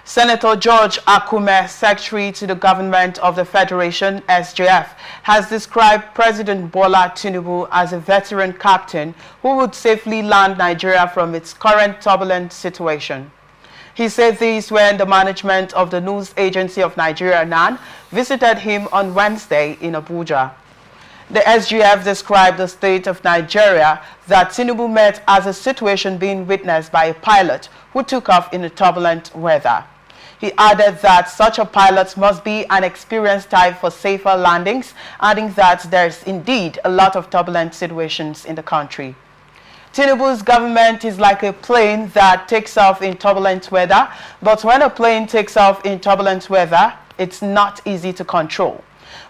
Senator George Akume, Secretary to the Government of the Federation, SJF, has described President Bola Tinubu as a veteran captain who would safely land Nigeria from its current turbulent situation. He said this when the management of the news agency of Nigeria, NAN, visited him on Wednesday in Abuja. The SGF described the state of Nigeria that Tinubu met as a situation being witnessed by a pilot who took off in the turbulent weather. He added that such a pilot must be an experienced type for safer landings, adding that there's indeed a lot of turbulent situations in the country. Tinubu's government is like a plane that takes off in turbulent weather, but when a plane takes off in turbulent weather, it's not easy to control.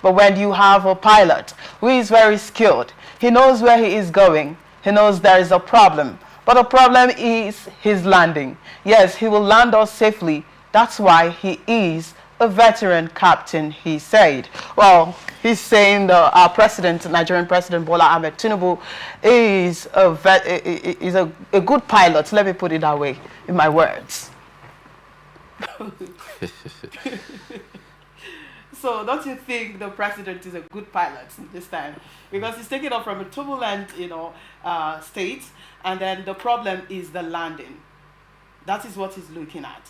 But when you have a pilot who is very skilled, he knows where he is going, he knows there is a problem, but the problem is his landing. Yes, he will land us safely. That's why he is a veteran captain, he said. Well, he's saying our president, Nigerian President Bola Tinubu, is a good pilot. Let me put it that way in my words. So don't you think the president is a good pilot this time? Because he's taking off from a turbulent, state, and then the problem is the landing. That is what he's looking at.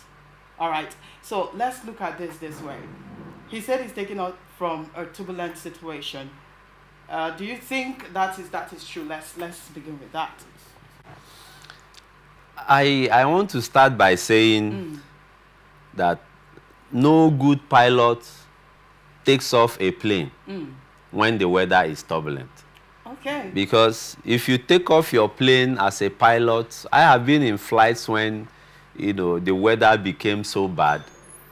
All right, so let's look at this way. He said he's taking off from a turbulent situation. Do you think that is true? Let's begin with that. I want to start by saying that no good pilot takes off a plane when the weather is turbulent. Okay. Because if you take off your plane as a pilot, I have been in flights when the weather became so bad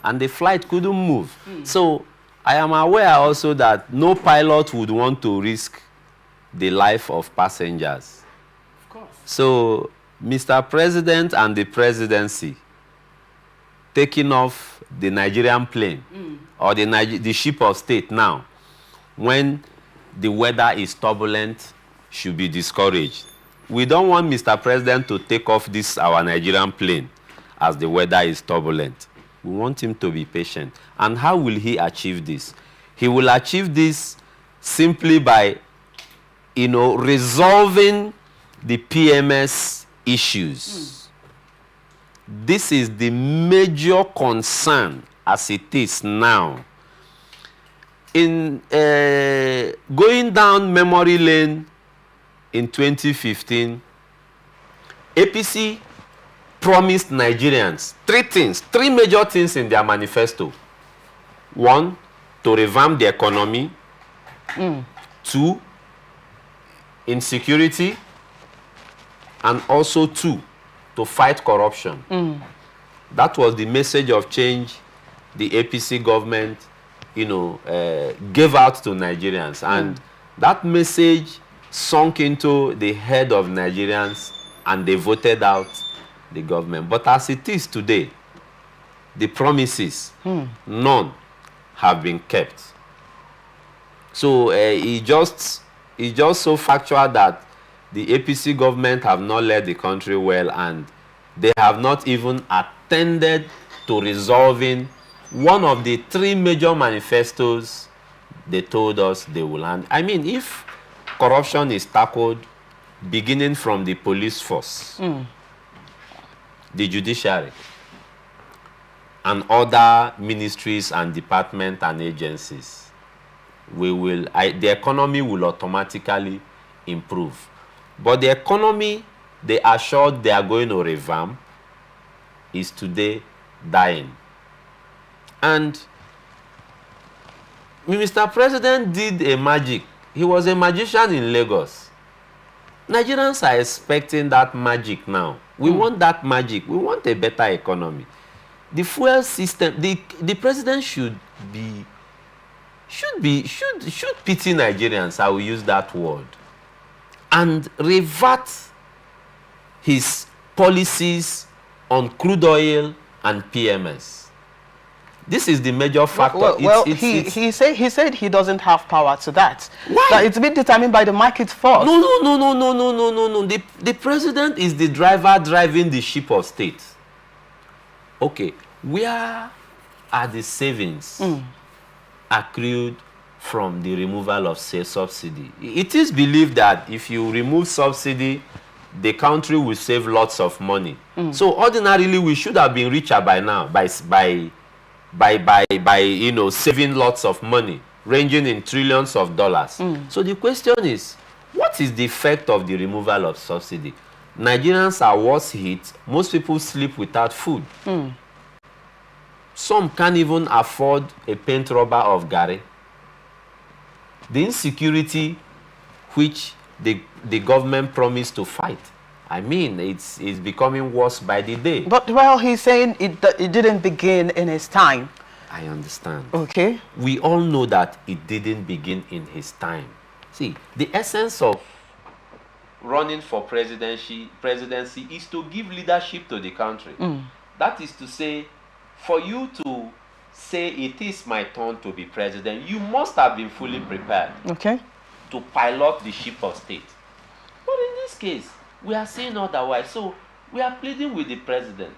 and the flight couldn't move. So I am aware also that no pilot would want to risk the life of passengers. Of course. So Mr. President and the presidency taking off the Nigerian plane or the ship of state now when the weather is turbulent should be discouraged. We don't want Mr. President to take off our Nigerian plane as the weather is turbulent. We want him to be patient. And how will he achieve this? He will achieve this simply by, resolving the PMS issues. This is the major concern as it is now. In going down memory lane in 2015, APC promised Nigerians three major things in their manifesto. One, to revamp the economy. Two, insecurity. And also two, to fight corruption. That was the message of change the APC government, gave out to Nigerians. And that message sunk into the head of Nigerians and they voted out the government. But as it is today, the promises, none have been kept. So it's just so factual that the APC government have not led the country well and they have not even attended to resolving one of the three major manifestos they told us they will hand. I mean, if corruption is tackled beginning from the police force, the judiciary, and other ministries and departments and agencies, the economy will automatically improve. But the economy they assured they are going to revamp is today dying. And Mr. President did a magic. He was a magician in Lagos. Nigerians are expecting that magic now. We want that magic. We want a better economy. The fuel system, the president should pity Nigerians, I will use that word, and revert his policies on crude oil and PMS. This is the major factor. He said he doesn't have power to that. Why? That it's been determined by the market force. No. The president is the driver driving the ship of state. Okay. where are the savings accrued from the removal of subsidy? It is believed that if you remove subsidy, the country will save lots of money. So ordinarily, we should have been richer by now by saving lots of money, ranging in trillions of dollars. So the question is, what is the effect of the removal of subsidy? Nigerians are worse hit. Most people sleep without food. Some can't even afford a paint rubber of Gary. The insecurity which the government promised to fight, I mean, it's becoming worse by the day. But, well, he's saying it didn't begin in his time. I understand. Okay. We all know that it didn't begin in his time. See, the essence of running for presidency is to give leadership to the country. That is to say, for you to say it is my turn to be president, you must have been fully prepared to pilot the ship of state. But in this case, we are saying otherwise. So we are pleading with the president.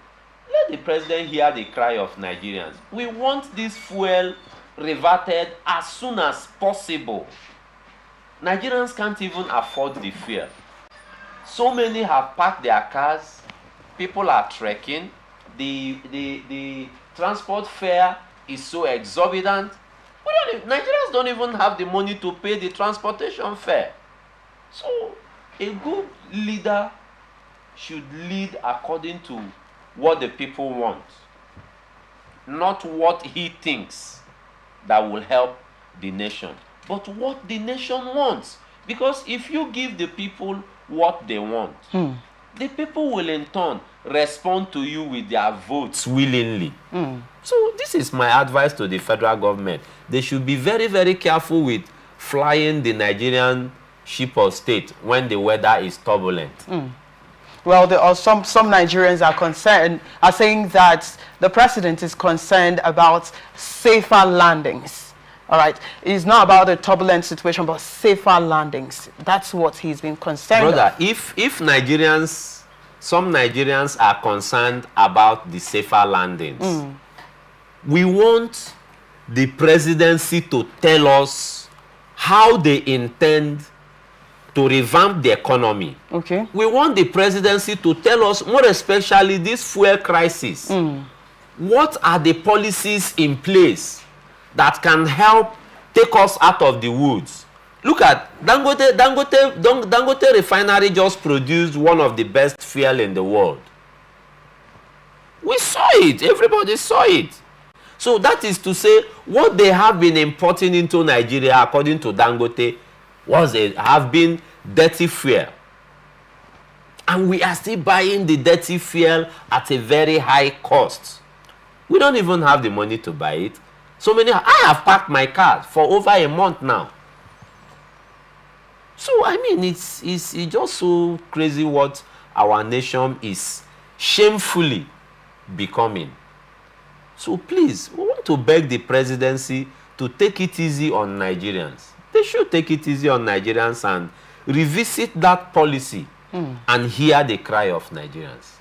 Let the president hear the cry of Nigerians. We want this fuel reverted as soon as possible. Nigerians can't even afford the fuel. So many have parked their cars. People are trekking. The transport fare is so exorbitant. Nigerians don't even have the money to pay the transportation fare. So a good leader should lead according to what the people want, not what he thinks that will help the nation, but what the nation wants. Because if you give the people what they want, the people will in turn respond to you with their votes willingly. So this is my advice to the federal government. They should be very, very careful with flying the Nigerian ship of state when the weather is turbulent. Well, there are some Nigerians are saying that the president is concerned about safer landings. All right, it's not about a turbulent situation, but safer landings. That's what he's been concerned about. Brother, if some Nigerians are concerned about the safer landings, we want the presidency to tell us how they intend to revamp the economy. Okay. We want the presidency to tell us, more especially this fuel crisis, what are the policies in place that can help take us out of the woods. Look at Dangote refinery just produced one of the best fuel in the world. We saw it. Everybody saw it. So that is to say, what they have been importing into Nigeria, according to Dangote, have been dirty fuel. And we are still buying the dirty fuel at a very high cost. We don't even have the money to buy it. I have parked my car for over a month now. So, I mean, it's just so crazy what our nation is shamefully becoming. So, please, we want to beg the presidency to take it easy on Nigerians. They should take it easy on Nigerians and revisit that policy and hear the cry of Nigerians.